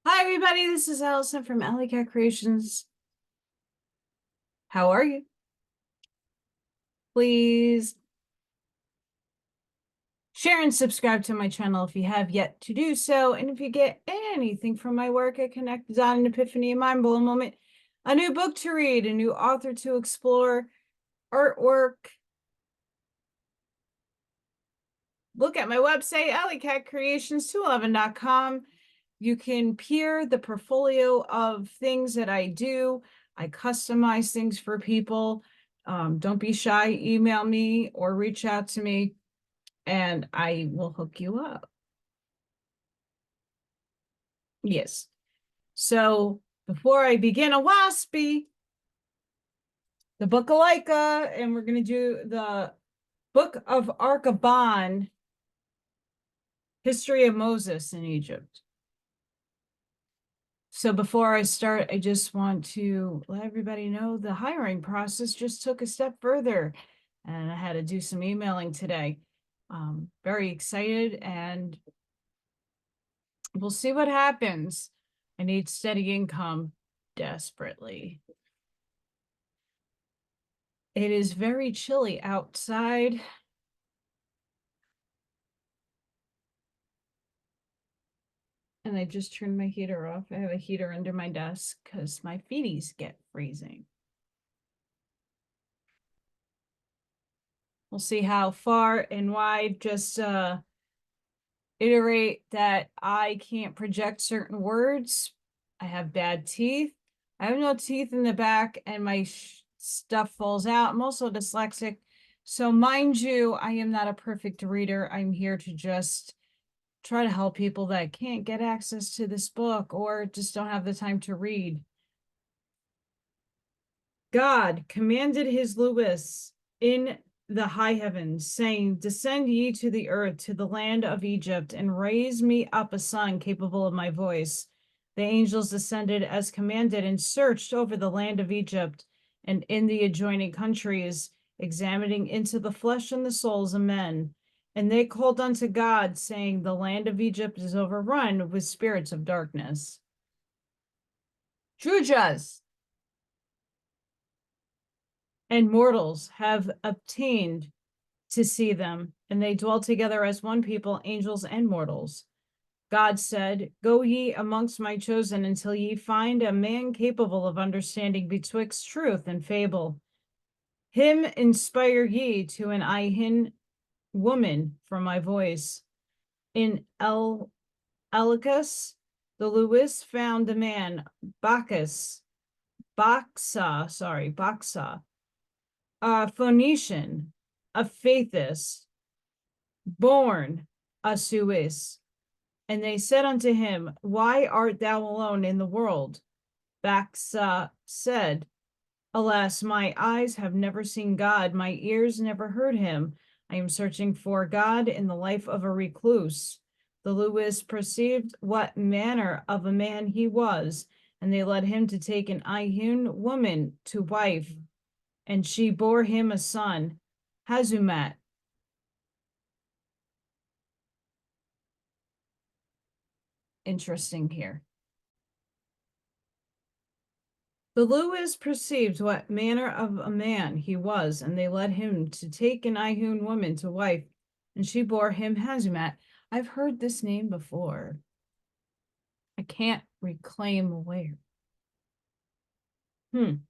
Hi, everybody. This is Allison from Allykatkreations. How are you? Please share and subscribe to my channel if you have yet to do so. And if you get anything from my work, a connect dot an epiphany, a mind-blowing moment, a new book to read, a new author to explore, artwork, look at my website, AllyKatzkreations211.com. You can peer the portfolio of things that I do. I customize things for people. Don't be shy. Email me or reach out to me, and I will hook you up. Yes. So before I begin Oahspe, the book of Lika, and we're going to do the book of Arkaban, History of Moses in Egypt. So before I start, I just want to let everybody know the hiring process just took a step further, and I had to do some emailing today. Very excited, and we'll see what happens. I need steady income desperately. It is very chilly outside. And I just turned my heater off. I have a heater under my desk because my feeties get freezing. We'll see how far and wide. Just iterate that I can't project certain words. I have bad teeth. I have no teeth in the back, and my stuff falls out. I'm also dyslexic. So mind you, I am not a perfect reader. I'm here to just try to help people that can't get access to this book or just don't have the time to read. God commanded his Lewis in the high heavens, saying, "Descend ye to the earth, to the land of Egypt, and raise me up a son capable of my voice." The angels descended as commanded and searched over the land of Egypt and in the adjoining countries, examining into the flesh and the souls of men. And they called unto God, saying, "The land of Egypt is overrun with spirits of darkness." Trujas and mortals have obtained to see them, and they dwell together as one people, angels and mortals. God said, "Go ye amongst my chosen until ye find a man capable of understanding betwixt truth and fable. Him inspire ye to an Ihin woman for my voice." In Elicus, the Lewis found a man, Baksa, a Phoenician, a Faithist, born a Suis. And they said unto him, "Why art thou alone in the world?" Baksa said, "Alas, my eyes have never seen God, my ears never heard him. I am searching for God in the life of a recluse." The Lewis perceived what manner of a man he was, and they led him to take an Ihun woman to wife, and she bore him a son, Hazumat. Interesting here. The Lewis perceived what manner of a man he was, and they led him to take an Ihun woman to wife, and she bore him Hazumat. I've heard this name before. I can't reclaim where. The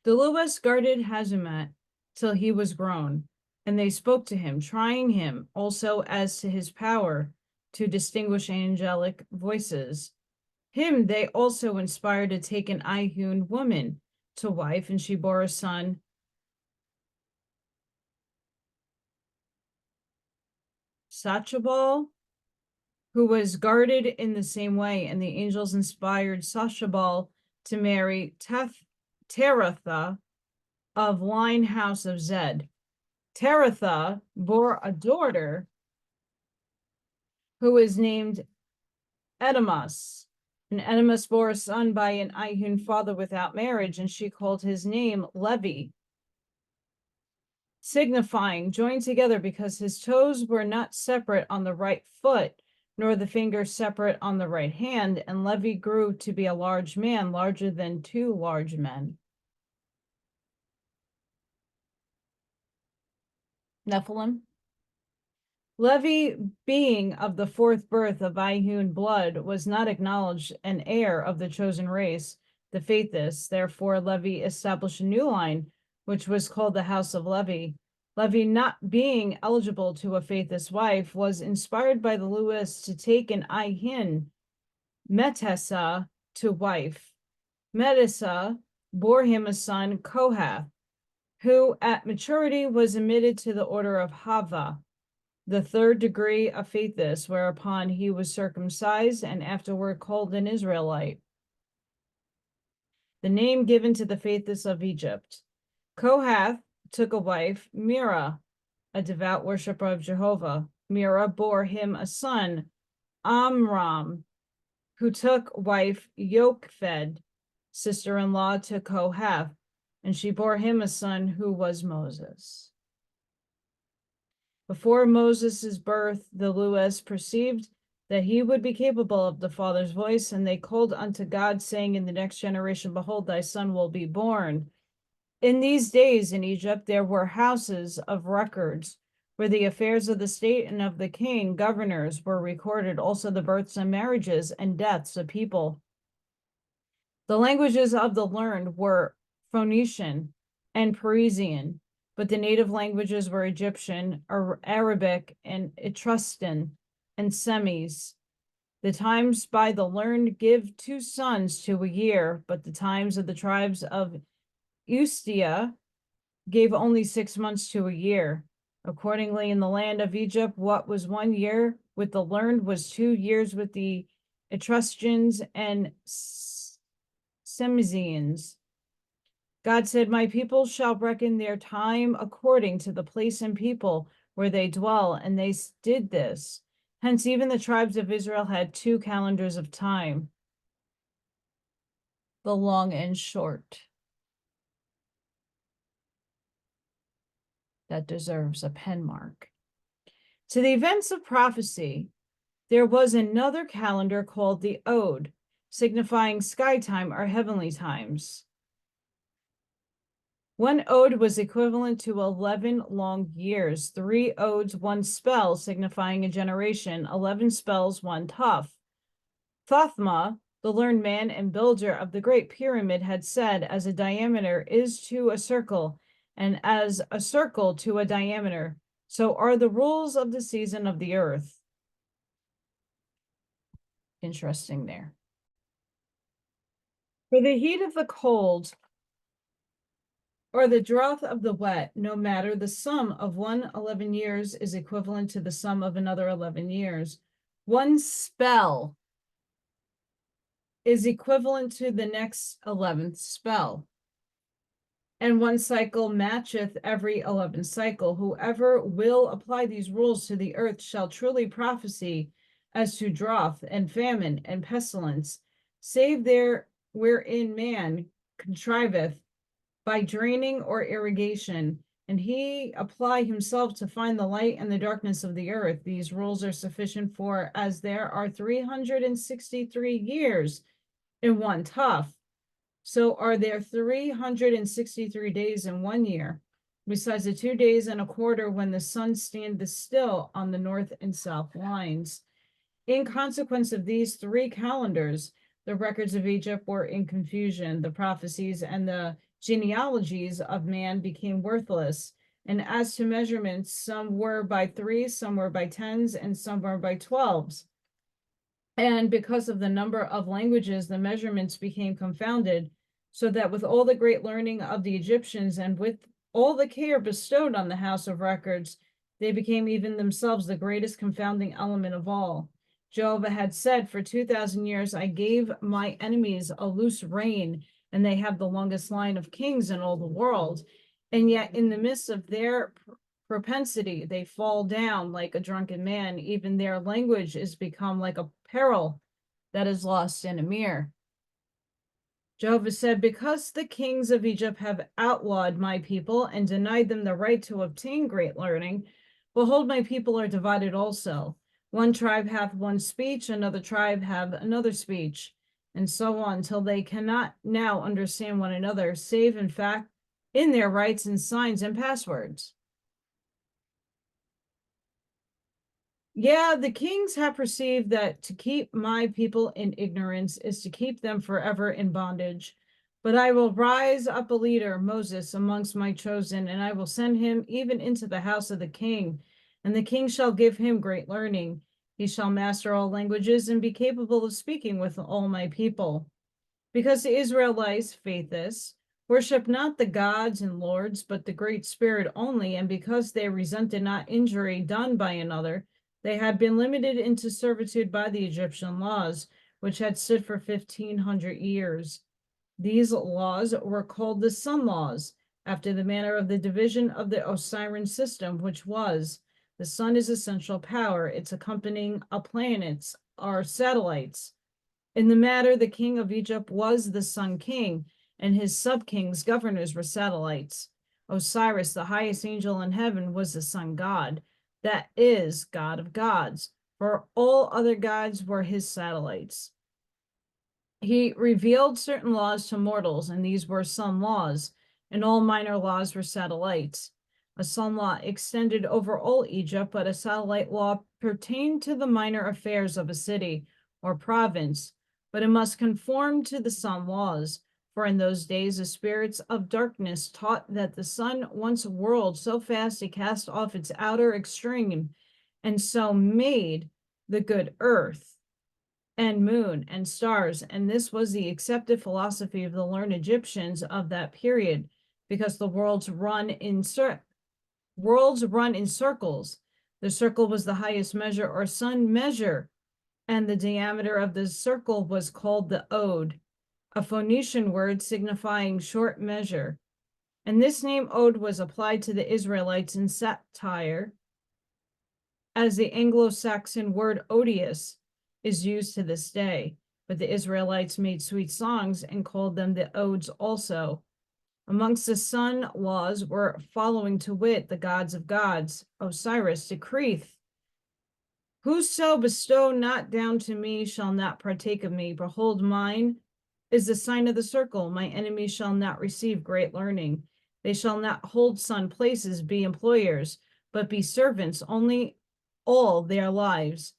Lewis guarded Hazumat till he was grown, and they spoke to him, trying him also as to his power to distinguish angelic voices. Him they also inspired to take an Ihun woman to wife, and she bore a son, Sachabal, who was guarded in the same way, and the angels inspired Sachabal to marry Teratha of line house of Zed. Teratha bore a daughter who was named Edemas, and Edemas bore a son by an Ihun father without marriage, and she called his name Levi, signifying joined together, because his toes were not separate on the right foot, nor the finger separate on the right hand, and Levi grew to be a large man, larger than two large men. Nephilim. Levi, being of the fourth birth of Ihun blood, was not acknowledged an heir of the chosen race, the Faithists. Therefore, Levi established a new line, which was called the House of Levi. Levi, not being eligible to a Faithist wife, was inspired by the Lewis to take an Ihin, Metesa, to wife. Metesa bore him a son, Kohath, who at maturity was admitted to the order of Hava, the third degree of Faithist, whereupon he was circumcised and afterward called an Israelite. The name given to the Faithists of Egypt. Kohath took a wife, Mira, a devout worshiper of Jehovah. Mira bore him a son, Amram, who took wife Yochved, sister-in-law to Kohath, and she bore him a son who was Moses. Before Moses' birth, the Lewis perceived that he would be capable of the Father's voice, and they called unto God, saying, in the next generation, behold, thy son will be born. In these days in Egypt, there were houses of records, where the affairs of the state and of the king, governors, were recorded, also the births and marriages and deaths of people. The languages of the learned were Phoenician and Parisian, but the native languages were Egyptian, Arabic, and Etruscan, and Semis. The times by the learned give 2 sons to a year, but the times of the tribes of Eustia gave only 6 months to a year. Accordingly, in the land of Egypt, what was 1 year with the learned was 2 years with the Etruscans and Semisians. God said, my people shall reckon their time according to the place and people where they dwell, and they did this. Hence, even the tribes of Israel had 2 calendars of time. The long and short. That deserves a pen mark. To the events of prophecy, there was another calendar called the Ode, signifying sky time or heavenly times. 1 ode was equivalent to 11 long years. 3 odes, 1 spell, signifying a generation. 11 spells, 1 tough. Thothma, the learned man and builder of the Great Pyramid, had said, as a diameter is to a circle, and as a circle to a diameter, so are the rules of the season of the earth. Interesting there. For the heat of the cold, or the drought of the wet, no matter, the sum of 11 years is equivalent to the sum of another 11 years. 1 spell is equivalent to the next 11th spell. And 1 cycle matcheth every 11th cycle. Whoever will apply these rules to the earth shall truly prophesy as to drought and famine and pestilence, save there wherein man contriveth by draining or irrigation, and he apply himself to find the light and the darkness of the earth. These rules are sufficient for, as there are 363 years in 1 tough, so are there 363 days in 1 year, besides the 2 days and a quarter when the sun standeth still on the north and south lines. In consequence of these 3 calendars, the records of Egypt were in confusion. The prophecies and the genealogies of man became worthless. And as to measurements, some were by 3s, some were by 10s, and some were by 12s. And because of the number of languages, the measurements became confounded, so that with all the great learning of the Egyptians and with all the care bestowed on the house of records, they became even themselves the greatest confounding element of all. Jehovah had said, for 2,000 years, I gave my enemies a loose rein, and they have the longest line of kings in all the world. And yet in the midst of their propensity, they fall down like a drunken man. Even their language is become like a peril that is lost in a mirror. Jehovah said, because the kings of Egypt have outlawed my people and denied them the right to obtain great learning, behold, my people are divided also. One tribe hath one speech, another tribe hath another speech, and so on, till they cannot now understand one another, save in fact in their rites and signs and passwords. Yeah, the kings have perceived that to keep my people in ignorance is to keep them forever in bondage. But I will rise up a leader, Moses, amongst my chosen, and I will send him even into the house of the king. And the king shall give him great learning. He shall master all languages and be capable of speaking with all my people. Because the Israelites, faithless, worship not the gods and lords, but the Great Spirit only, and because they resented not injury done by another, they had been limited into servitude by the Egyptian laws, which had stood for 1,500 years. These laws were called the sun laws, after the manner of the division of the Osiris system, which was, the sun is essential power, its accompanying planets are satellites. In the matter, the king of Egypt was the sun king, and his sub-kings, governors, were satellites. Osiris, the highest angel in heaven, was the sun god, that is, God of gods, for all other gods were his satellites. He revealed certain laws to mortals, and these were sun laws, and all minor laws were satellites. A sun law extended over all Egypt, but a satellite law pertained to the minor affairs of a city or province, but it must conform to the sun laws. For in those days, the spirits of darkness taught that the sun once whirled so fast it cast off its outer extreme, and so made the good earth and moon and stars. And this was the accepted philosophy of the learned Egyptians of that period, because the worlds run in circles. The circle was the highest measure or sun measure, and the diameter of the circle was called the ode, a Phoenician word signifying short measure. And this name ode was applied to the Israelites in satire, as the Anglo-Saxon word odious is used to this day. But the Israelites made sweet songs and called them the odes also. Amongst the sun laws were following, to wit, the gods of gods, Osiris, decreeth, whoso bestow not down to me shall not partake of me. Behold, mine is the sign of the circle. My enemies shall not receive great learning. They shall not hold sun places, be employers, but be servants only all their lives.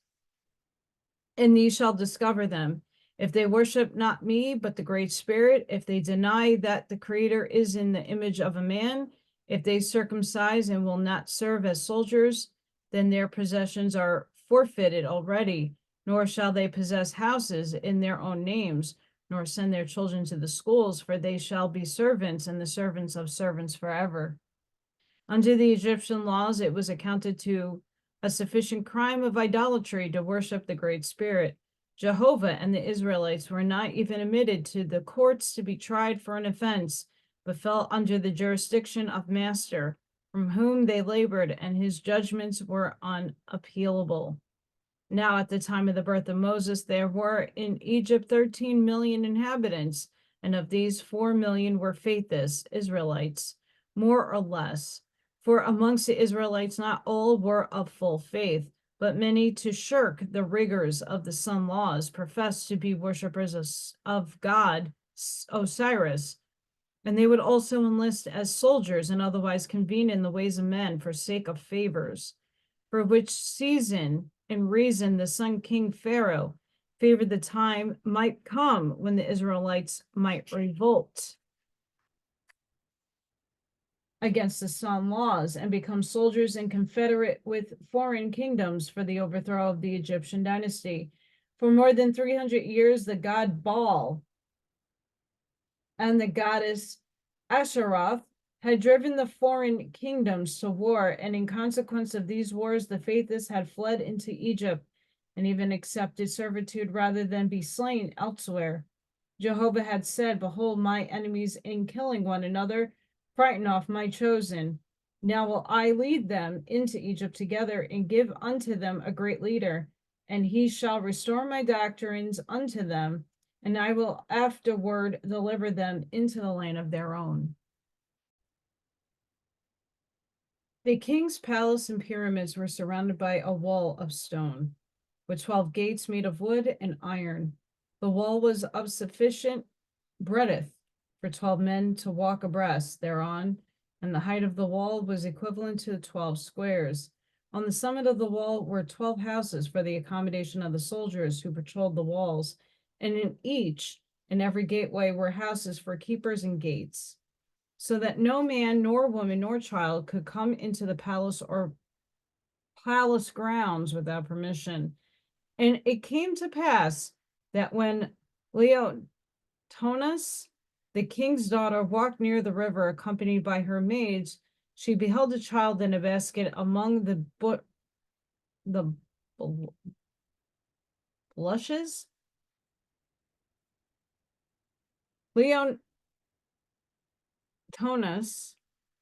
And these shall discover them. If they worship not me, but the Great Spirit, if they deny that the Creator is in the image of a man, if they circumcise and will not serve as soldiers, then their possessions are forfeited already, nor shall they possess houses in their own names, nor send their children to the schools, for they shall be servants and the servants of servants forever. Under the Egyptian laws, it was accounted to a sufficient crime of idolatry to worship the Great Spirit. Jehovah and the Israelites were not even admitted to the courts to be tried for an offense, but fell under the jurisdiction of Master, from whom they labored, and his judgments were unappealable. Now, at the time of the birth of Moses, there were in Egypt 13 million inhabitants, and of these 4 million were faithless Israelites, more or less. For amongst the Israelites, not all were of full faith, but many, to shirk the rigors of the sun laws, professed to be worshippers of God, Osiris, and they would also enlist as soldiers and otherwise convene in the ways of men for sake of favors, for which season and reason the sun king Pharaoh favored the time might come when the Israelites might revolt against the sun laws and become soldiers and confederate with foreign kingdoms for the overthrow of the Egyptian dynasty. For more than 300 years, the god Baal and the goddess Asheroth had driven the foreign kingdoms to war, and in consequence of these wars, the faithless had fled into Egypt and even accepted servitude rather than be slain elsewhere. Jehovah had said, behold, my enemies in killing one another frighten off my chosen. Now will I lead them into Egypt together and give unto them a great leader, and he shall restore my doctrines unto them, and I will afterward deliver them into the land of their own. The king's palace and pyramids were surrounded by a wall of stone. with 12 gates made of wood and iron. The wall was of sufficient breadth for 12 men to walk abreast thereon, and the height of the wall was equivalent to 12 squares. On the summit of the wall were 12 houses for the accommodation of the soldiers who patrolled the walls, and in every gateway were houses for keepers and gates, so that no man nor woman nor child could come into the palace or palace grounds without permission. And it came to pass that when Leotonus, the king's daughter, walked near the river accompanied by her maids, she beheld a child in a basket among the blushes. Leotonus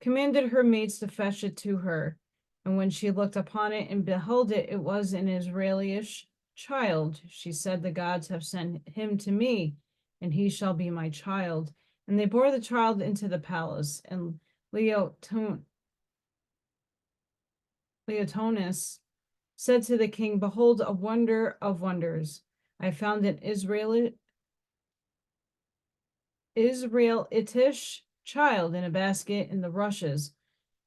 commanded her maids to fetch it to her. And when she looked upon it and beheld it, it was an Israelitish child. She said, the gods have sent him to me, and he shall be my child. And they bore the child into the palace. And Leotonus said to the king, behold, a wonder of wonders. I found an Israelitish child in a basket in the rushes,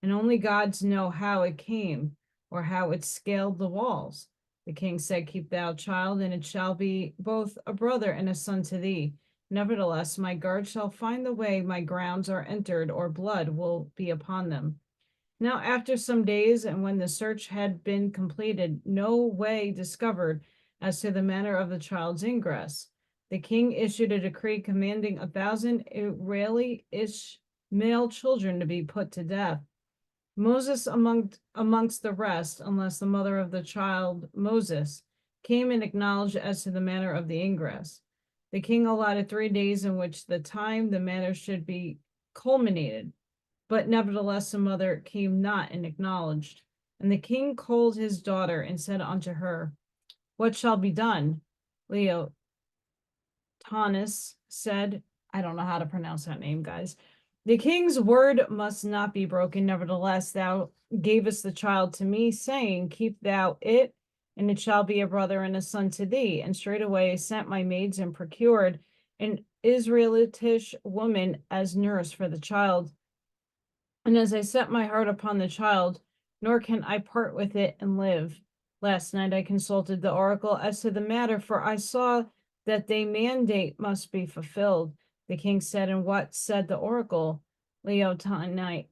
and only gods know how it came or how it scaled the walls. The king said, keep thou child, and it shall be both a brother and a son to thee. Nevertheless, my guard shall find the way my grounds are entered, or blood will be upon them. Now, after some days, and when the search had been completed, no way discovered as to the manner of the child's ingress, the king issued a decree commanding 1,000 Israeli-ish male children to be put to death. Moses amongst the rest, unless the mother of the child, Moses, came and acknowledged as to the manner of the ingress. The king allotted 3 days in which the matter should be culminated. But nevertheless, the mother came not and acknowledged. And the king called his daughter and said unto her, what shall be done? Leotonus said, I don't know how to pronounce that name, guys. The king's word must not be broken. Nevertheless, thou gavest the child to me, saying, keep thou it, and it shall be a brother and a son to thee. And straightway I sent my maids and procured an Israelitish woman as nurse for the child. And as I set my heart upon the child, nor can I part with it and live. Last night I consulted the oracle as to the matter, for I saw that the mandate must be fulfilled. The king said, and what said the oracle? Leotonus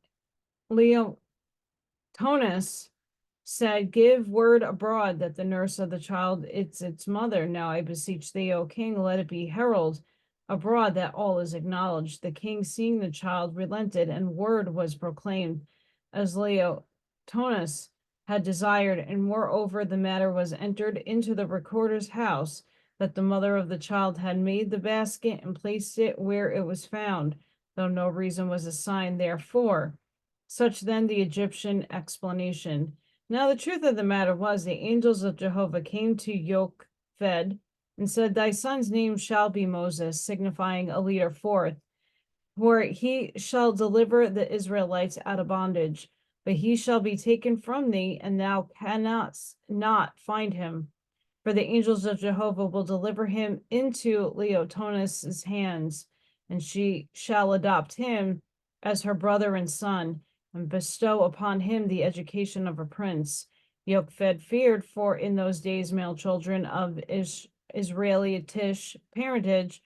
said, give word abroad that the nurse of the child is its mother. Now I beseech thee, O king, let it be herald abroad that all is acknowledged. The king, seeing the child, relented, and word was proclaimed as Leotonus had desired, and moreover the matter was entered into the recorder's house, that the mother of the child had made the basket and placed it where it was found, though no reason was assigned therefor. Such then the Egyptian explanation. Now the truth of the matter was, the angels of Jehovah came to Yocheved and said, thy son's name shall be Moses, signifying a leader forth, for he shall deliver the Israelites out of bondage, but he shall be taken from thee, and thou cannot not find him. For the angels of Jehovah will deliver him into Leotonus's hands, and she shall adopt him as her brother and son, and bestow upon him the education of a prince. Yocheved feared, for in those days male children of Israelitish parentage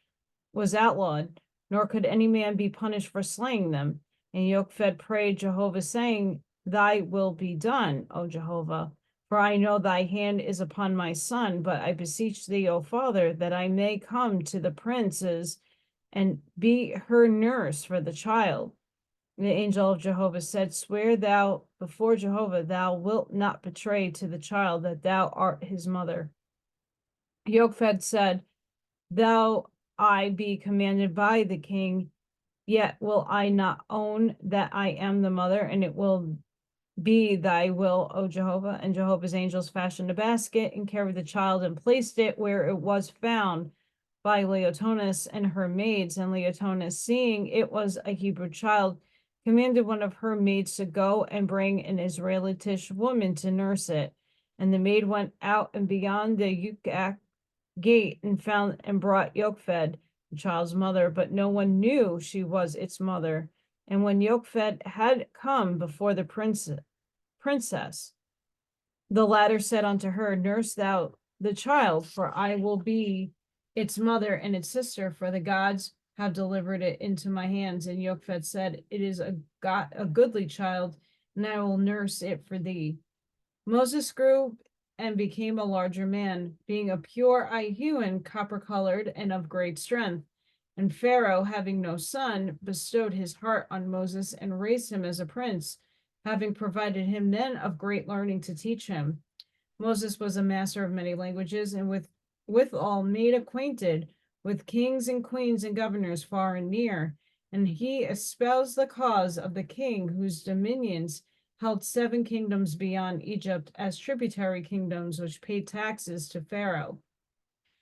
was outlawed, nor could any man be punished for slaying them. And Yocheved prayed Jehovah, saying, thy will be done, O Jehovah. For I know thy hand is upon my son, but I beseech thee, O Father, that I may come to the princes and be her nurse for the child. And the angel of Jehovah said, swear thou before Jehovah, thou wilt not betray to the child that thou art his mother. Yocheved said, though I be commanded by the king, yet will I not own that I am the mother, and it will be thy will, O Jehovah. And Jehovah's angels fashioned a basket and carried the child and placed it where it was found by Leotonus and her maids. And Leotonus, seeing it was a Hebrew child, commanded one of her maids to go and bring an Israelitish woman to nurse it. And the maid went out and beyond the gate and found and brought Yochved, the child's mother, but no one knew she was its mother. And when Yochved had come before the princess, the latter said unto her, Nurse thou the child, for I will be its mother and its sister, for the gods have delivered it into my hands. And Yochved said, It is a goodly child, and I will nurse it for thee. Moses grew and became a larger man, being a pure Ahuan, copper-colored, and of great strength. And Pharaoh, having no son, bestowed his heart on Moses and raised him as a prince, having provided him men of great learning to teach him. Moses was a master of many languages, and withal made acquainted with kings and queens and governors far and near. And he espoused the cause of the king whose dominions held 7 kingdoms beyond Egypt as tributary kingdoms which paid taxes to Pharaoh.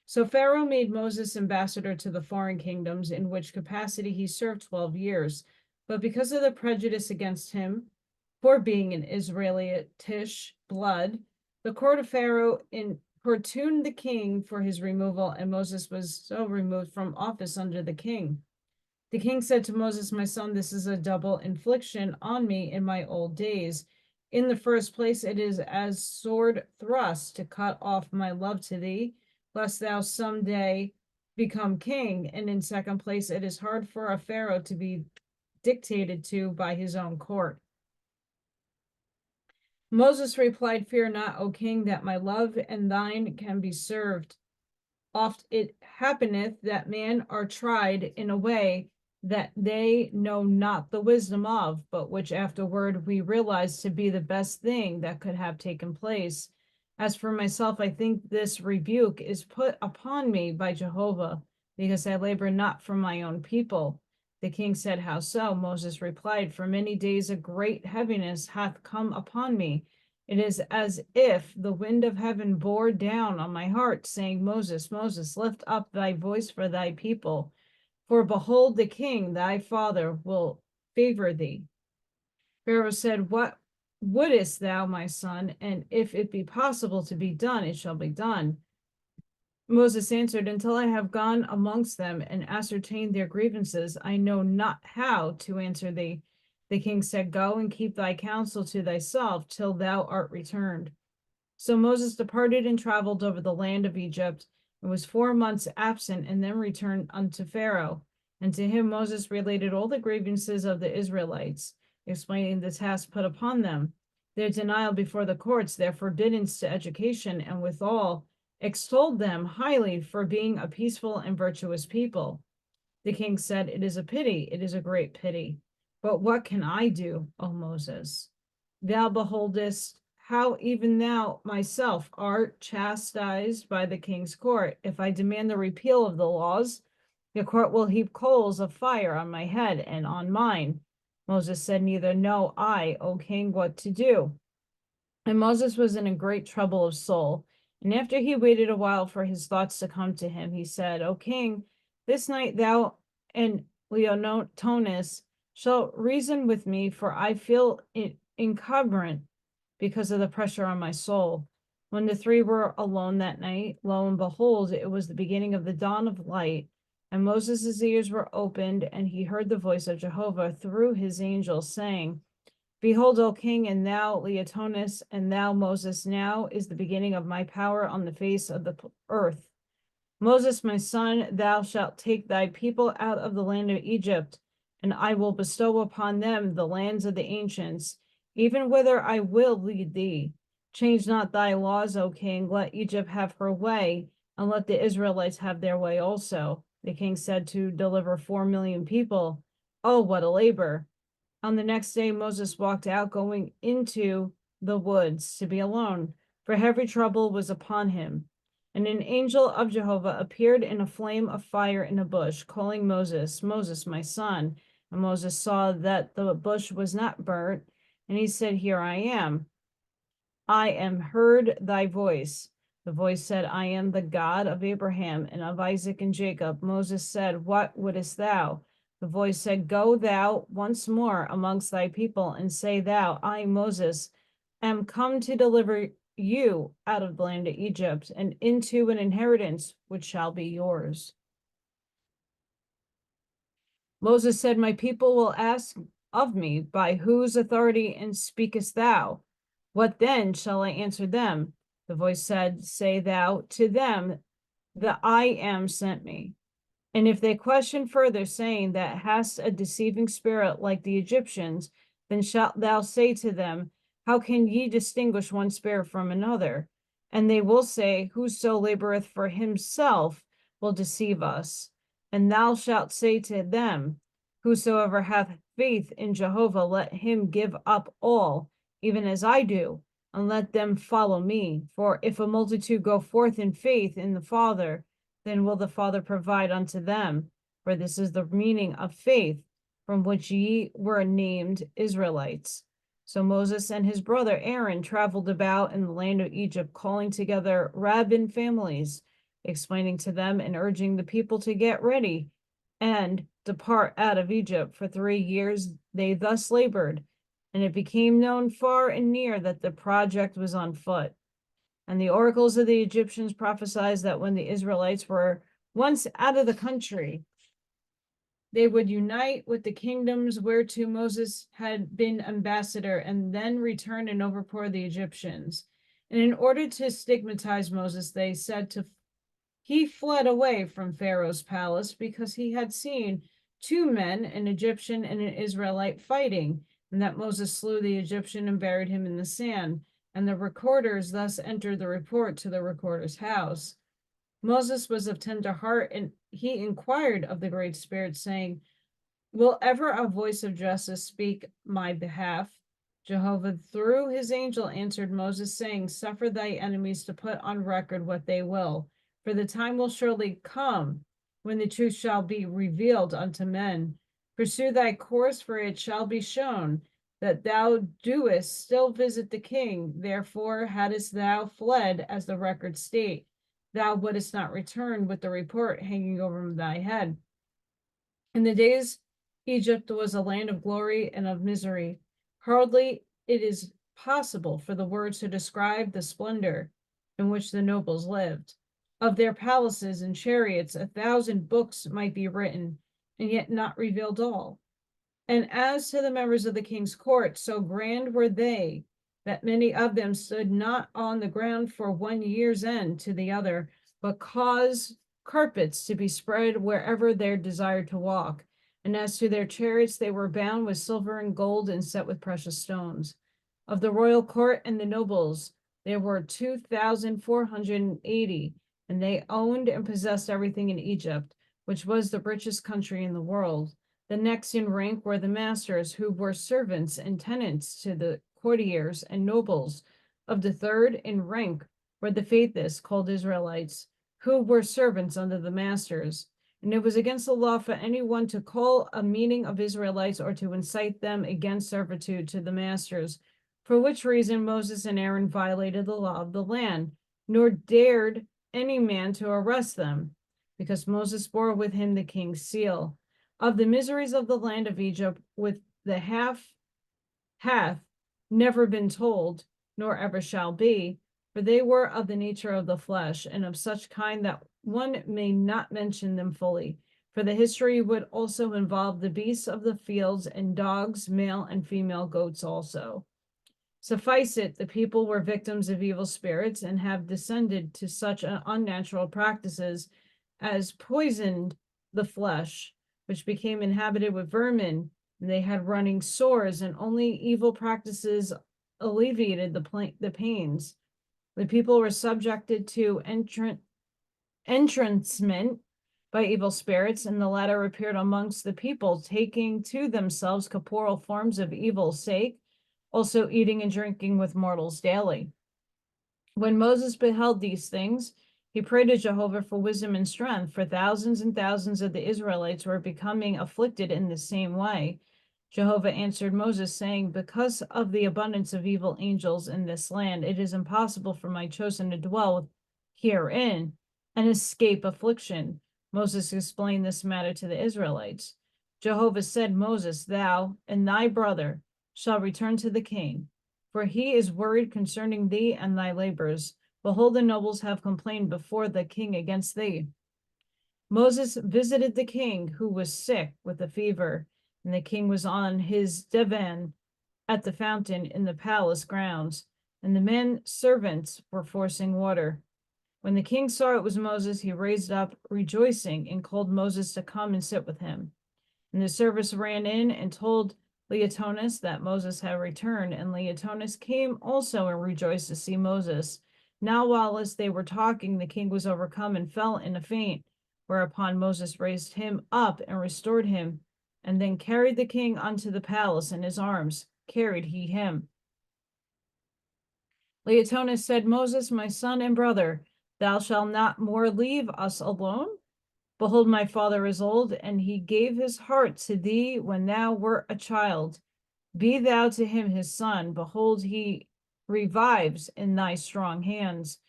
So Pharaoh made Moses ambassador to the foreign kingdoms, in which capacity he served 12 years. But because of the prejudice against him for being an Israelitish blood, the court of Pharaoh importuned the king for his removal, and Moses was so removed from office under the king. The king said to Moses, My son, this is a double infliction on me in my old days. In the first place, it is as sword thrust to cut off my love to thee, lest thou some day become king. And in second place, it is hard for a Pharaoh to be dictated to by his own court. Moses replied, Fear not, O king, that my love and thine can be served. Oft it happeneth that men are tried in a way that they know not the wisdom of, but which afterward we realize to be the best thing that could have taken place. As for myself, I think this rebuke is put upon me by Jehovah, because I labor not for my own people. The king said, How so? Moses replied, For many days a great heaviness hath come upon me. It is as if the wind of heaven bore down on my heart, saying, Moses, Moses, lift up thy voice for thy people. For behold, the king, thy father, will favor thee. Pharaoh said, What wouldest thou, my son? And if it be possible to be done, it shall be done. Moses answered, Until I have gone amongst them and ascertained their grievances, I know not how to answer thee. The king said, Go and keep thy counsel to thyself till thou art returned. So Moses departed and traveled over the land of Egypt, and was 4 months absent, and then returned unto Pharaoh. And to him Moses related all the grievances of the Israelites, explaining the task put upon them, their denial before the courts, their forbiddance to education, and withal extolled them highly for being a peaceful and virtuous people. The king said, It is a pity, it is a great pity. But what can I do, O Moses? Thou beholdest how even thou myself art chastised by the king's court. If I demand the repeal of the laws, the court will heap coals of fire on my head and on mine. Moses said, Neither know I, O king, what to do. And Moses was in a great trouble of soul. And after he waited a while for his thoughts to come to him, he said, O king, this night thou and Leonotonus shall reason with me, for I feel encumbrant because of the pressure on my soul. When the 3 were alone that night, lo and behold, it was the beginning of the dawn of light, and Moses' ears were opened, and he heard the voice of Jehovah through his angel, saying, Behold, O king, and thou, Leotonus, and thou, Moses, now is the beginning of my power on the face of the earth. Moses, my son, thou shalt take thy people out of the land of Egypt, and I will bestow upon them the lands of the ancients, even whither I will lead thee. Change not thy laws, O king, let Egypt have her way, and let the Israelites have their way also. The king said, To deliver 4 million people. Oh, what a labor. On the next day, Moses walked out, going into the woods to be alone, for heavy trouble was upon him. And an angel of Jehovah appeared in a flame of fire in a bush, calling Moses, Moses, my son. And Moses saw that the bush was not burnt, and he said, Here I am. I am heard thy voice. The voice said, I am the God of Abraham and of Isaac and Jacob. Moses said, What wouldest thou? The voice said, Go thou once more amongst thy people, and say thou, I, Moses, am come to deliver you out of the land of Egypt and into an inheritance which shall be yours. Moses said, my people will ask of me, by whose authority and speakest thou? What then shall I answer them? The voice said, say thou to them, the I am sent me. And if they question further, saying that hast a deceiving spirit like the Egyptians, then shalt thou say to them, how can ye distinguish one spirit from another? And they will say, whoso laboreth for himself will deceive us. And thou shalt say to them, whosoever hath faith in Jehovah, let him give up all, even as I do, and let them follow me. For if a multitude go forth in faith in the Father, then will the Father provide unto them. For this is the meaning of faith, from which ye were named Israelites. So Moses and his brother Aaron traveled about in the land of Egypt, calling together rabbin families, explaining to them and urging the people to get ready and depart out of Egypt. For 3 years they thus labored, and it became known far and near that the project was on foot. And the oracles of the Egyptians prophesied that when the Israelites were once out of the country, they would unite with the kingdoms whereto Moses had been ambassador, and then return and overpower the Egyptians. And in order to stigmatize Moses, they said he fled away from Pharaoh's palace because he had seen 2 men, an Egyptian and an Israelite, fighting, and that Moses slew the Egyptian and buried him in the sand. And the recorders thus entered the report to the recorder's house. Moses was of tender heart, and he inquired of the Great Spirit, saying, will ever a voice of justice speak my behalf? Jehovah through his angel answered Moses, saying, suffer thy enemies to put on record what they will, for the time will surely come when the truth shall be revealed unto men. Pursue thy course, for it shall be shown that thou doest still visit the king. Therefore hadst thou fled, as the records state, thou wouldest not return with the report hanging over thy head. In the days Egypt was a land of glory and of misery. Hardly it is possible for the words to describe the splendor in which the nobles lived. Of their palaces and chariots 1,000 books might be written, and yet not revealed all. And as to the members of the king's court, so grand were they, that many of them stood not on the ground for 1 year's end to the other, but caused carpets to be spread wherever they desired to walk. And as to their chariots, they were bound with silver and gold and set with precious stones. Of the royal court and the nobles, there were 2,480, and they owned and possessed everything in Egypt, which was the richest country in the world. The next in rank were the masters, who were servants and tenants to the courtiers and nobles. Of the third in rank were the faithless, called Israelites, who were servants under the masters. And it was against the law for anyone to call a meeting of Israelites or to incite them against servitude to the masters, for which reason Moses and Aaron violated the law of the land, nor dared any man to arrest them, because Moses bore with him the king's seal. Of the miseries of the land of Egypt, with the half hath never been told, nor ever shall be, for they were of the nature of the flesh, and of such kind that one may not mention them fully. For the history would also involve the beasts of the fields, and dogs, male and female goats also. Suffice it, the people were victims of evil spirits, and have descended to such unnatural practices as poisoned the flesh, which became inhabited with vermin, and they had running sores, and only evil practices alleviated the pains. The people were subjected to entrancement by evil spirits, and the latter appeared amongst the people, taking to themselves corporeal forms of evil's sake, also eating and drinking with mortals daily. When Moses beheld these things, he prayed to Jehovah for wisdom and strength, for thousands and thousands of the Israelites were becoming afflicted in the same way. Jehovah answered Moses, saying, because of the abundance of evil angels in this land, it is impossible for my chosen to dwell herein and escape affliction. Moses explained this matter to the Israelites. Jehovah said, Moses, thou and thy brother shall return to the king, for he is worried concerning thee and thy labors. Behold, the nobles have complained before the king against thee. Moses visited the king, who was sick with a fever, and the king was on his divan at the fountain in the palace grounds, and the men servants were forcing water. When the king saw it was Moses, he raised up rejoicing and called Moses to come and sit with him. And the servants ran in and told Leotonus that Moses had returned, and Leotonus came also and rejoiced to see Moses. Now, while as they were talking, the king was overcome and fell in a faint, whereupon Moses raised him up and restored him, and then carried the king unto the palace in his arms, carried he him. Leotonus said, Moses, my son and brother, thou shalt not more leave us alone? Behold, my father is old, and he gave his heart to thee when thou wert a child. Be thou to him his son. Behold, he revives in thy strong hands.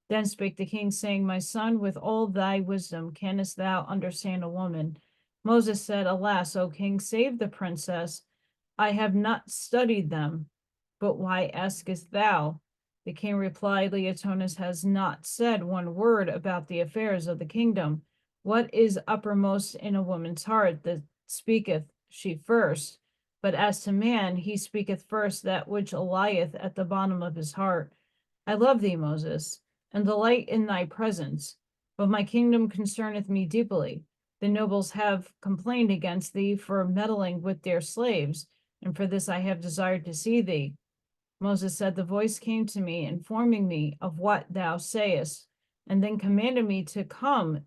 Then spake the king, saying, My son, with all thy wisdom, canst thou understand a woman? Moses said, Alas, O king, save the princess. I have not studied them. But why askest thou? The king replied, Leotonus has not said one word about the affairs of the kingdom. What is uppermost in a woman's heart, that speaketh she first? But as to man, he speaketh first that which lieth at the bottom of his heart. I love thee, Moses, and delight in thy presence, but my kingdom concerneth me deeply. The nobles have complained against thee for meddling with their slaves, and for this I have desired to see thee. Moses said, The voice came to me, informing me of what thou sayest, and then commanded me to come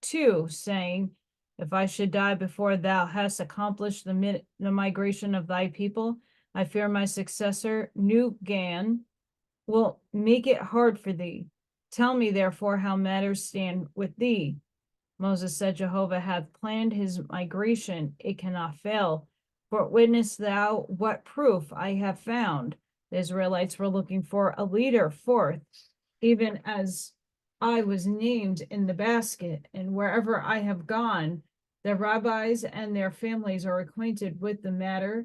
too, saying, If I should die before thou hast accomplished the migration of thy people, I fear my successor, Nugan, will make it hard for thee. Tell me, therefore, how matters stand with thee. Moses said, Jehovah hath planned his migration, it cannot fail. For witness thou what proof I have found. The Israelites were looking for a leader forth, even as I was named in the basket, and wherever I have gone, the rabbis and their families are acquainted with the matter,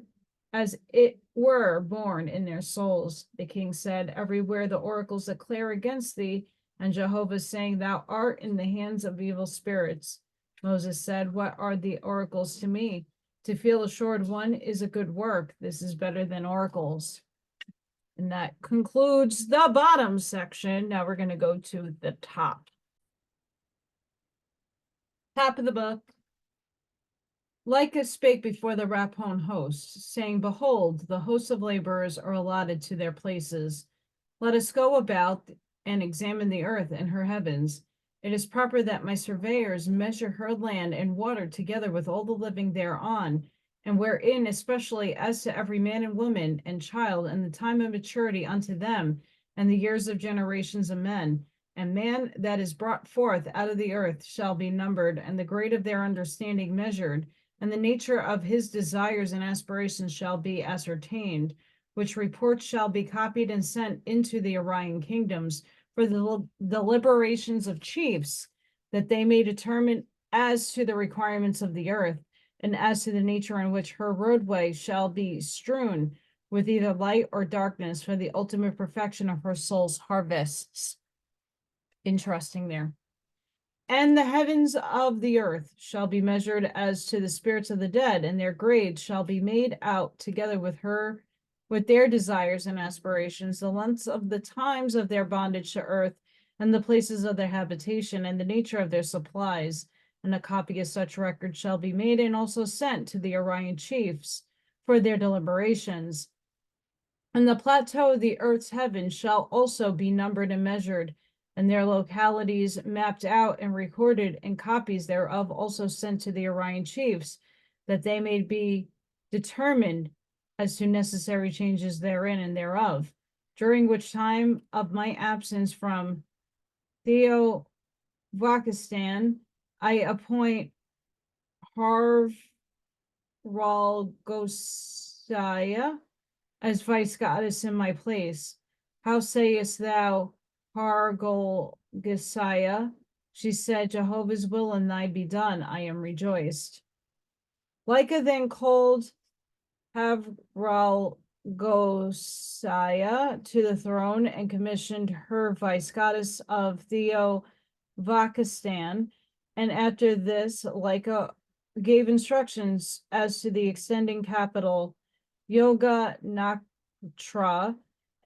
as it were born in their souls. The king said, Everywhere the oracles declare against thee, and Jehovah saying, Thou art in the hands of evil spirits. Moses said, What are the oracles to me? To feel assured one is a good work. This is better than oracles. And that concludes the bottom section. Now we're going to go to the top. Top of the book. Lika spake before the Rapone host, saying, Behold, the hosts of laborers are allotted to their places. Let us go about and examine the earth and her heavens. It is proper that my surveyors measure her land and water together with all the living thereon, and wherein especially as to every man and woman and child, and the time of maturity unto them, and the years of generations of men. And man that is brought forth out of the earth shall be numbered, and the grade of their understanding measured, and the nature of his desires and aspirations shall be ascertained, which reports shall be copied and sent into the Orion kingdoms for the deliberations of chiefs, that they may determine as to the requirements of the earth, and as to the nature in which her roadway shall be strewn with either light or darkness for the ultimate perfection of her soul's harvests. Interesting there. And the heavens of the earth shall be measured as to the spirits of the dead, and their grades shall be made out together with her, with their desires and aspirations, the lengths of the times of their bondage to earth, and the places of their habitation, and the nature of their supplies. And a copy of such record shall be made and also sent to the Orion chiefs for their deliberations. And the plateau of the earth's heavens shall also be numbered and measured, and their localities mapped out and recorded, and copies thereof also sent to the Orion chiefs, that they may be determined as to necessary changes therein and thereof. During which time of my absence from Theovakistan, I appoint Harvalgosaya as vice goddess in my place. How sayest thou, Hargolgisaya? She said, Jehovah's will and thy be done. I am rejoiced. Lika then called Havral Gosaya to the throne and commissioned her vice goddess of Theovakistan. And after this, Lika gave instructions as to the extending capital, Yoga Naktra,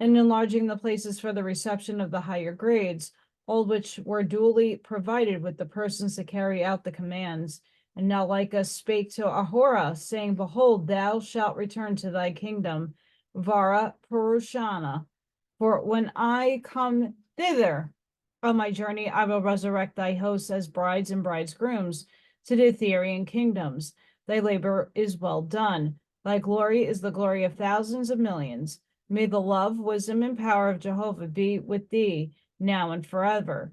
and enlarging the places for the reception of the higher grades, all which were duly provided with the persons to carry out the commands. And now Lika spake to Ahura, saying, Behold, thou shalt return to thy kingdom, Vara Purushana. For when I come thither on my journey, I will resurrect thy hosts as brides and bridegrooms to the Etherian kingdoms. Thy labor is well done. Thy glory is the glory of thousands of millions. May the love, wisdom, and power of Jehovah be with thee now and forever.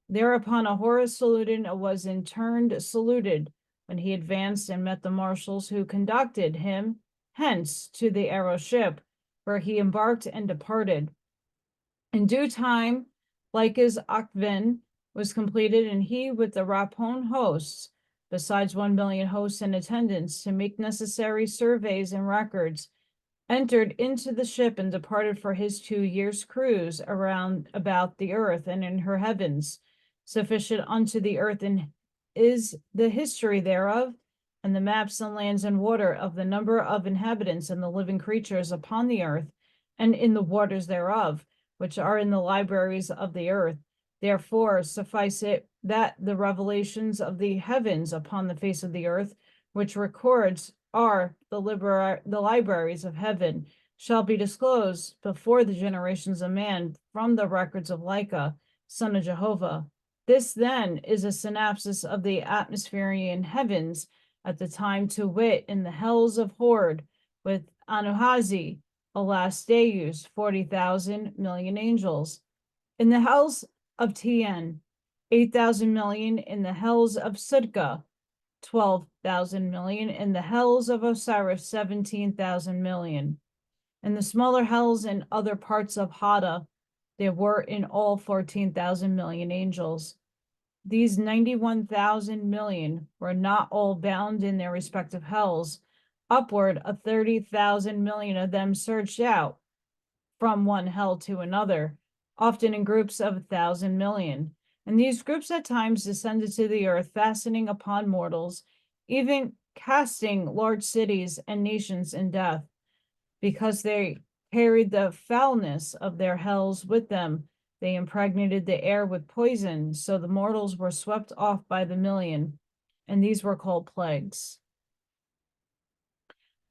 Thereupon Ahura saluted and was in turn saluted when he advanced and met the marshals who conducted him hence to the arrow ship, where he embarked and departed. In due time, Lika's Akvin was completed, and he with the Rapon hosts, besides 1 million hosts in attendance to make necessary surveys and records, entered into the ship and departed for his 2 years' cruise around about the earth and in her heavens. Sufficient unto the earth and is the history thereof, and the maps and lands and water of the number of inhabitants and the living creatures upon the earth and in the waters thereof, which are in the libraries of the earth. Therefore suffice it that the revelations of the heavens upon the face of the earth, which records are the libraries of heaven, shall be disclosed before the generations of man from the records of Lika, son of Jehovah. This then is a synopsis of the atmospherian heavens at the time, to wit, in the hells of Horde, with Anuhazi, alas Deus, 40,000 million angels. In the hells of Tien, 8,000 million. In the hells of Sudka, 12,000 million. In the hells of Osiris, 17,000 million. In the smaller hells and other parts of Hada, there were in all 14,000 million angels. These 91,000 million were not all bound in their respective hells. Upward of 30,000 million of them surged out from one hell to another, often in groups of 1,000 million. And these groups at times descended to the earth, fastening upon mortals, even casting large cities and nations in death, because they carried the foulness of their hells with them. They impregnated the air with poison, so the mortals were swept off by the million, and these were called plagues.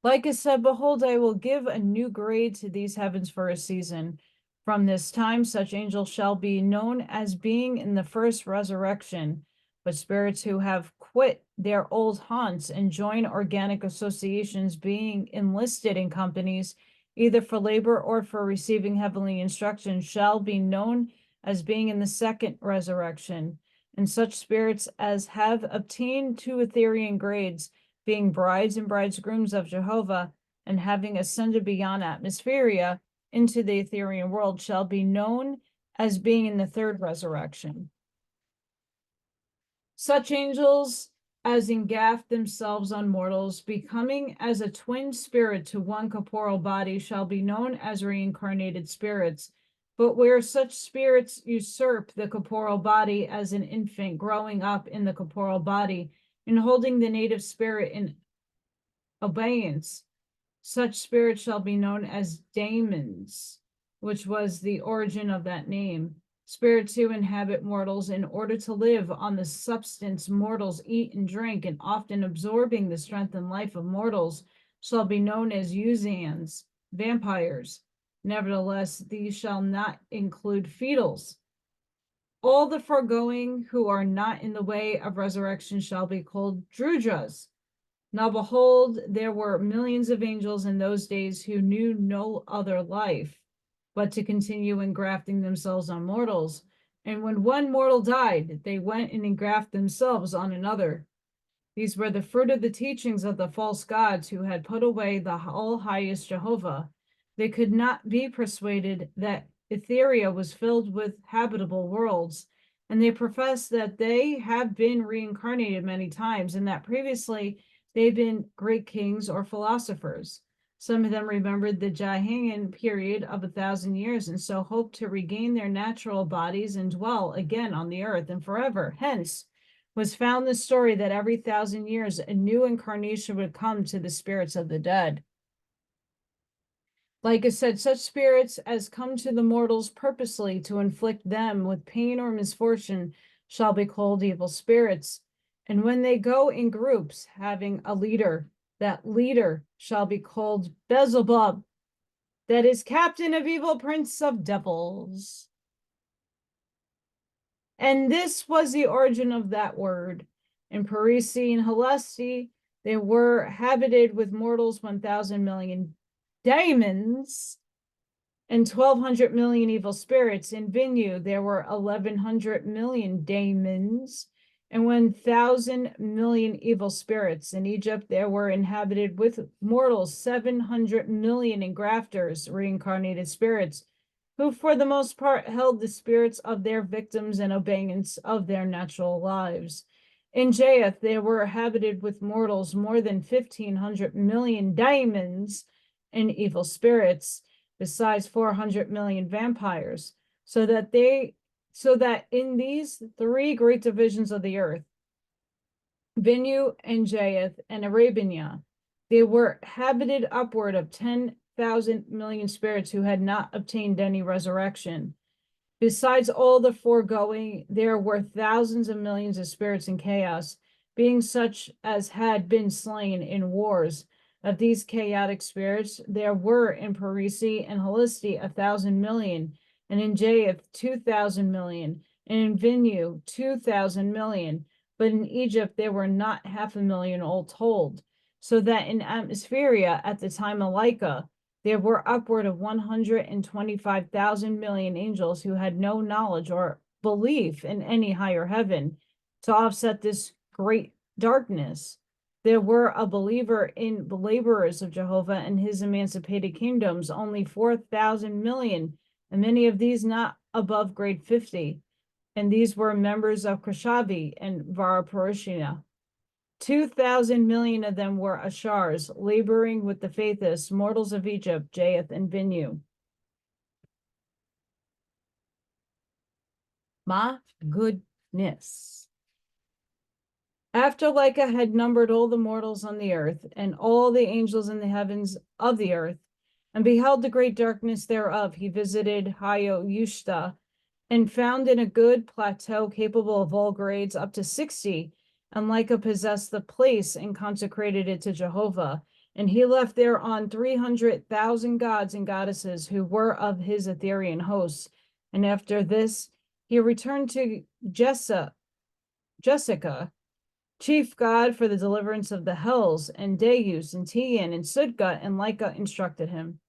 Lika said, Behold, I will give a new grade to these heavens for a season. From this time, such angels shall be known as being in the first resurrection, but spirits who have quit their old haunts and join organic associations, being enlisted in companies, either for labor or for receiving heavenly instruction, shall be known as being in the second resurrection. And such spirits as have obtained 2 Etherian grades, being brides and bridegrooms of Jehovah, and having ascended beyond atmospheria into the Etherian world, shall be known as being in the third resurrection. Such angels as engraft themselves on mortals, becoming as a twin spirit to one corporeal body, shall be known as reincarnated spirits. But where such spirits usurp the corporeal body as an infant growing up in the corporeal body and holding the native spirit in abeyance, such spirits shall be known as daemons, which was the origin of that name. Spirits who inhabit mortals in order to live on the substance mortals eat and drink, and often absorbing the strength and life of mortals, shall be known as Usans, vampires. Nevertheless, these shall not include fetals. All the foregoing who are not in the way of resurrection shall be called Drudras. Now behold, there were millions of angels in those days who knew no other life but to continue engrafting themselves on mortals. And when one mortal died, they went and engrafted themselves on another. These were the fruit of the teachings of the false gods who had put away the all-highest Jehovah. They could not be persuaded that Etheria was filled with habitable worlds, and they professed that they have been reincarnated many times, and that previously they've been great kings or philosophers. Some of them remembered the Jaihangan period of 1,000 years and so hoped to regain their natural bodies and dwell again on the earth and forever. Hence was found the story that every 1,000 years a new incarnation would come to the spirits of the dead. Like I said, such spirits as come to the mortals purposely to inflict them with pain or misfortune shall be called evil spirits. And when they go in groups having a leader, that leader shall be called Beelzebub, that is captain of evil, prince of devils. And this was the origin of that word. In Parisi and Helesti, they were habited with mortals 1,000 million demons and 1,200 million evil spirits. In Vinu, there were 1,100 million demons and 1,000 million evil spirits. In Egypt, there were inhabited with mortals 700 million engrafters, reincarnated spirits, who for the most part held the spirits of their victims in abeyance of their natural lives. In Japheth, there were inhabited with mortals more than 1,500 million demons and evil spirits, besides 400 million vampires, so that in these three great divisions of the earth, Vinu and Japheth and Arabia, they were habited upward of 10,000 million spirits who had not obtained any resurrection. Besides all the foregoing, there were thousands of millions of spirits in chaos, being such as had been slain in wars. Of these chaotic spirits, there were in Parisi and Helesti 1,000 million, and in Japheth 2,000 million, and in Vinu 2,000 million. But in Egypt there were not 500,000 all told, so that in Atmospheria at the time of Lika, there were upward of 125,000 million angels who had no knowledge or belief in any higher heaven. To offset this great darkness, there were a believer in the laborers of Jehovah and his emancipated kingdoms, only 4,000 million, and many of these not above grade 50. And these were members of Krishavi and Varaparushina. 2,000 million of them were Ashars, laboring with the faithless, mortals of Egypt, Japheth, and Vinu. My goodness. After Lika had numbered all the mortals on the earth, and all the angels in the heavens of the earth, and beheld the great darkness thereof, he visited Ushta, and found in a good plateau capable of all grades up to 60, and Lika possessed the place and consecrated it to Jehovah. And he left thereon 300,000 gods and goddesses who were of his Etherian hosts. And after this, he returned to Jessica, chief god for the deliverance of the hells, and Deus, and Tian, and Sudga, and Lika instructed him.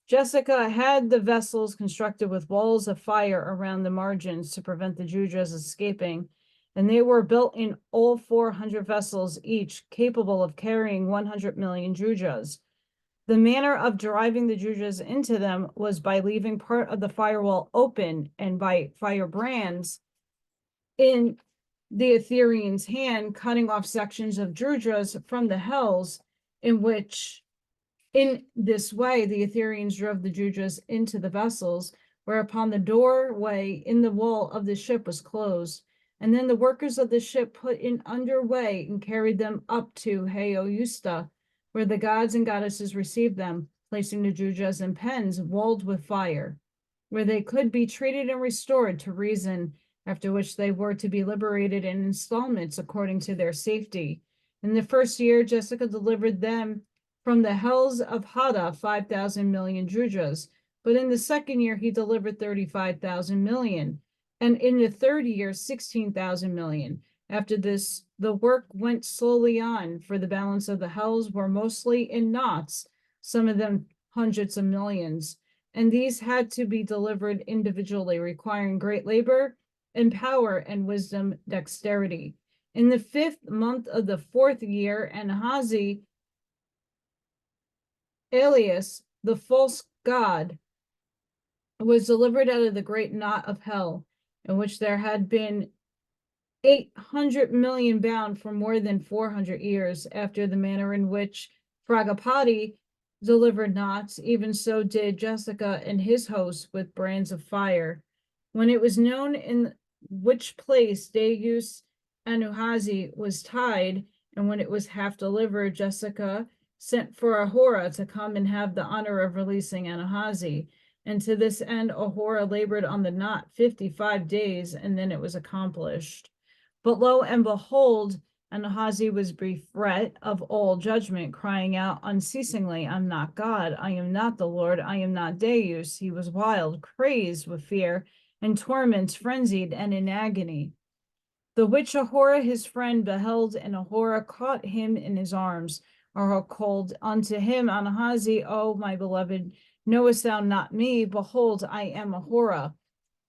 Jessica had the vessels constructed with walls of fire around the margins to prevent the Judras escaping, and they were built in all 400 vessels, each capable of carrying 100 million Judras. The manner of driving the Judras into them was by leaving part of the firewall open and by firebrands in the Etherian's hand, cutting off sections of Judras from the hells, in this way, the Etherians drove the Judras into the vessels, whereupon the doorway in the wall of the ship was closed. And then the workers of the ship put in underway and carried them up to Ushta, where the gods and goddesses received them, placing the Judras in pens walled with fire, where they could be treated and restored to reason, after which they were to be liberated in installments according to their safety. In the first year, Jessica delivered them from the hells of Hada 5,000 million Judras, but in the second year he delivered 35,000 million, and in the third year 16,000 million. After this, the work went slowly on, for the balance of the hells were mostly in knots, some of them hundreds of millions, and these had to be delivered individually, requiring great labor and power and wisdom, dexterity. In the 5th month of the 4th year, Anahazi, Alias, the false god, was delivered out of the great knot of hell, in which there had been 800 million bound for more than 400 years, after the manner in which Fragapati delivered not, even so did Jessica and his hosts with brands of fire. When it was known in which place Deus and Uhazi was tied, and when it was half delivered, Jessica sent for Ahura to come and have the honor of releasing Anuhazi. And to this end, Ahura labored on the knot 55 days, and then it was accomplished. But lo and behold, Anuhazi was bereft of all judgment, crying out unceasingly, I'm not God, I am not the Lord, I am not Deus. He was wild, crazed with fear, and torments, frenzied, and in agony. The which Ahura his friend beheld, and Ahura caught him in his arms. Ahura called unto him, Anuhazi, O my beloved, knowest thou not me? Behold, I am Ahura.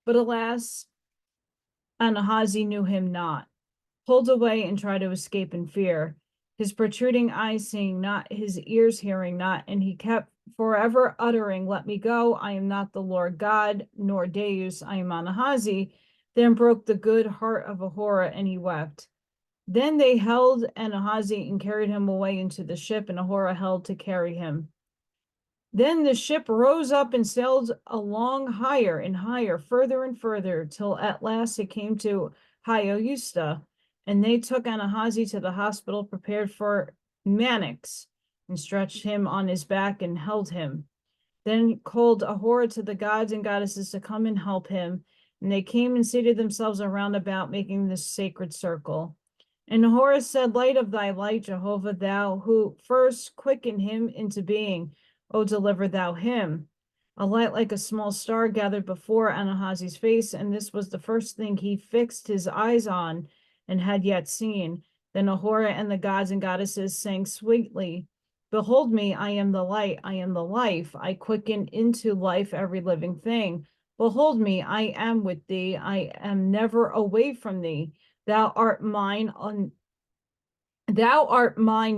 But alas, Anuhazi knew him not, pulled away and tried to escape in fear, his protruding eyes seeing not, his ears hearing not, and he kept forever uttering, Let me go, I am not the Lord God, nor Deus, I am Anuhazi. Then broke the good heart of Ahura, and he wept. Then they held Anuhazi and carried him away into the ship, and Ahura held to carry him. Then the ship rose up and sailed along higher and higher, further and further, till at last it came to Oahspe, and they took Anuhazi to the hospital prepared for Mannix, and stretched him on his back and held him. Then called Ahura to the gods and goddesses to come and help him, and they came and seated themselves around about, making this sacred circle. And Ahura said, Light of thy light, Jehovah, thou who first quickened him into being, O deliver thou him. A light like a small star gathered before Anuhazi's face, and this was the first thing he fixed his eyes on and had yet seen. Then Ahura and the gods and goddesses sang sweetly, Behold me, I am the light, I am the life, I quicken into life every living thing. Behold me, I am with thee, I am never away from thee. Thou art mine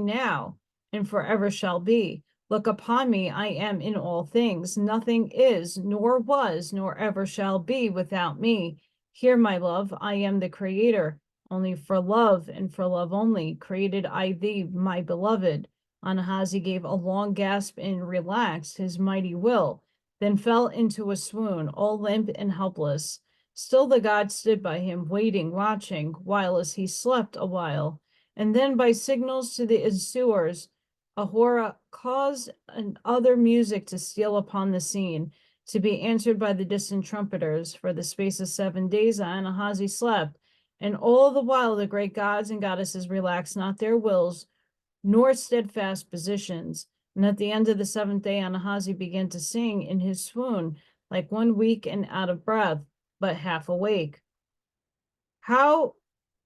now, and forever shall be. Look upon me, I am in all things. Nothing is, nor was, nor ever shall be without me. Hear, my love, I am the creator. Only for love and for love only created I thee, my beloved. Anuhazi gave a long gasp and relaxed his mighty will, then fell into a swoon, all limp and helpless. Still the gods stood by him, waiting, watching, while as he slept a while. And then by signals to the ensuers, Ahura caused other music to steal upon the scene, to be answered by the distant trumpeters. For the space of 7 days Anuhazi slept, and all the while the great gods and goddesses relaxed not their wills, nor steadfast positions. And at the end of the 7th day, Anuhazi began to sing in his swoon, like one weak and out of breath, but half awake. How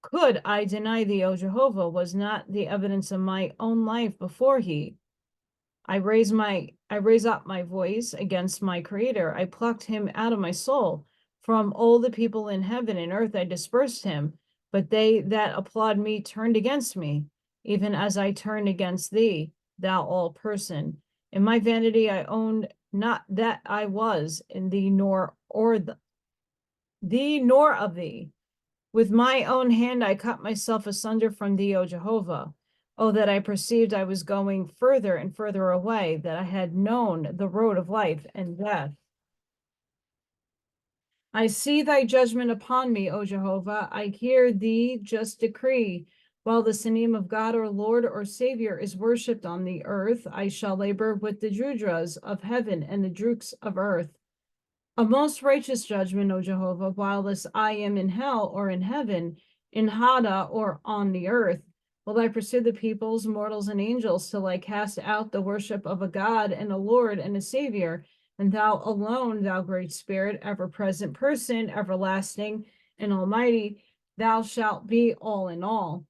could I deny thee, O Jehovah? Was not the evidence of my own life before he? I raise up my voice against my creator. I plucked him out of my soul. From all the people in heaven and earth I dispersed him, but they that applaud me turned against me, even as I turned against thee, thou all person. In my vanity I owned not that I was in thee, nor of thee. With my own hand I cut myself asunder from thee, O Jehovah. Oh, that I perceived I was going further and further away, that I had known the road of life and death. I see thy judgment upon me, O Jehovah. I hear thee just decree. While the name of God or Lord or Savior is worshipped on the earth, I shall labor with the Drudras of heaven and the Druks of earth. A most righteous judgment, O Jehovah, whilst I am in hell or in heaven, in Hada or on the earth. Will I pursue the peoples, mortals, and angels till I cast out the worship of a God and a Lord and a Savior, and thou alone, thou great Spirit, ever-present person, everlasting and almighty, thou shalt be all in all.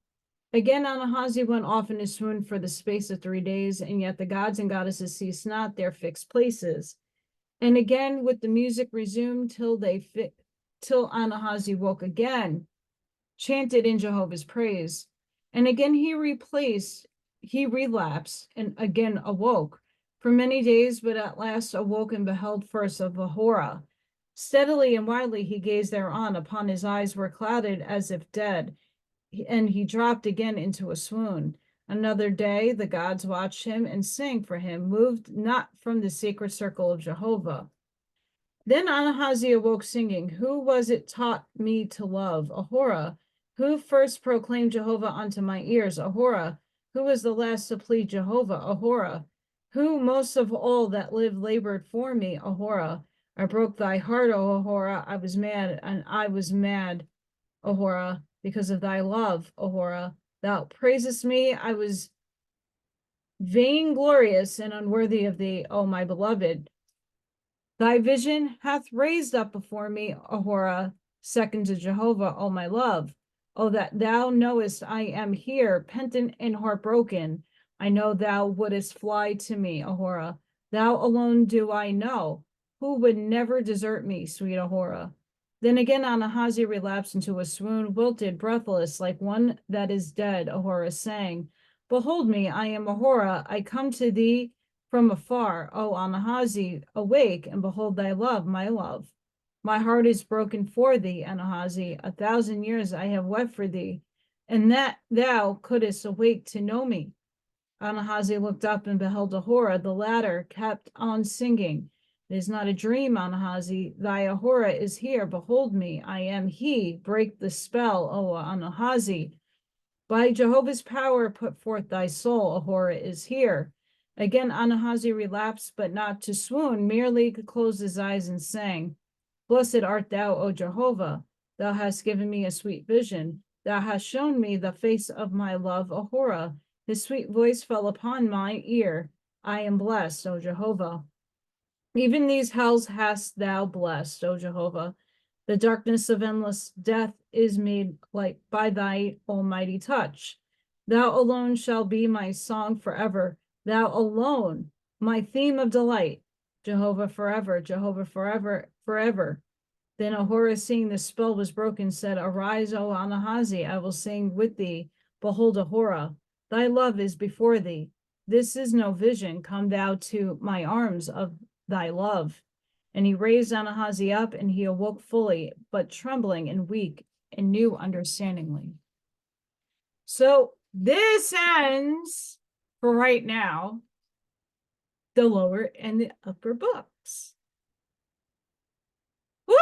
Again, Anuhazi went off in a swoon for the space of 3 days, and yet the gods and goddesses ceased not their fixed places. And again, with the music resumed till Anuhazi woke again, chanted in Jehovah's praise. And again he relapsed, and again awoke for many days, but at last awoke and beheld first of Ahura. Steadily and widely he gazed thereon, upon his eyes were clouded as if dead, and he dropped again into a swoon. Another day, the gods watched him and sang for him, moved not from the sacred circle of Jehovah. Then Anahazi awoke singing, who was it taught me to love? Ahura. Who first proclaimed Jehovah unto my ears? Ahura. Who was the last to plead Jehovah? Ahura. Who most of all that lived labored for me? Ahura. I broke thy heart, O Ahura. I was mad, and I was mad, Ahura, because of thy love, Ahura. Thou praisest me. I was vainglorious and unworthy of thee, O my beloved. Thy vision hath raised up before me, Ahura, second to Jehovah, O my love. O that thou knowest I am here, penitent and heartbroken. I know thou wouldest fly to me, Ahura. Thou alone do I know, who would never desert me, sweet Ahura. Then again Anahazi relapsed into a swoon, wilted, breathless, like one that is dead. Ahura sang, behold me, I am Ahura. I come to thee from afar. O Anahazi, awake and behold thy love, my love. My heart is broken for thee, Anahazi. 1,000 years I have wept for thee, and that thou couldst awake to know me. Anahazi looked up and beheld Ahura. The latter kept on singing. It is not a dream, Anahazi. Thy Ahura is here. Behold me. I am he. Break the spell, O Anahazi. By Jehovah's power, put forth thy soul. Ahura is here. Again, Anahazi relapsed, but not to swoon, merely closed his eyes and sang, blessed art thou, O Jehovah. Thou hast given me a sweet vision. Thou hast shown me the face of my love, Ahura. His sweet voice fell upon my ear. I am blessed, O Jehovah. Even these hells hast thou blessed, O Jehovah. The darkness of endless death is made light by thy almighty touch. Thou alone shall be my song forever. Thou alone, my theme of delight. Jehovah forever, Jehovah forever, forever. Then Ahura, seeing the spell was broken, said, arise, O Anahazi, I will sing with thee. Behold, Ahura, thy love is before thee. This is no vision. Come thou to my arms of thy love. And he raised Anahazi up, and he awoke fully, but trembling and weak, and knew understandingly. So this ends, for right now, the lower and the upper books. Woo!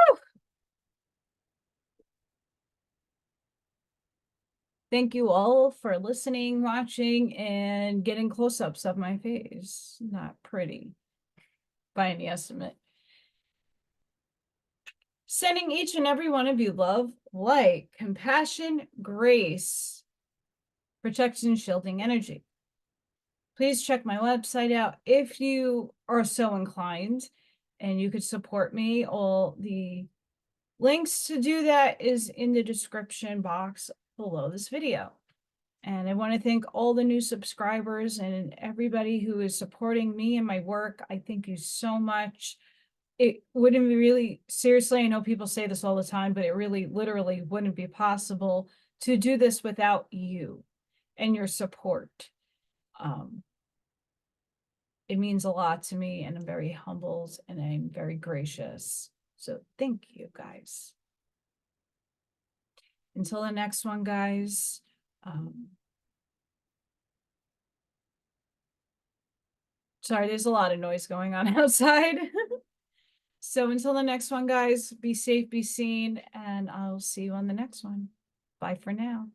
Thank you all for listening, watching, and getting close-ups of my face. Not pretty, by any estimate. Sending each and every one of you love, light, compassion, grace, protection, shielding energy. Please check my website out if you are so inclined, and you could support me. All the links to do that is in the description box below this video. And I want to thank all the new subscribers and everybody who is supporting me and my work. I thank you so much. It wouldn't be really, seriously, I know people say this all the time, but it really literally wouldn't be possible to do this without you and your support. It means a lot to me, and I'm very humbled and I'm very gracious. So thank you, guys. Until the next one, guys. Sorry, there's a lot of noise going on outside. So until the next one, guys, be safe, be seen, and I'll see you on the next one. Bye for now.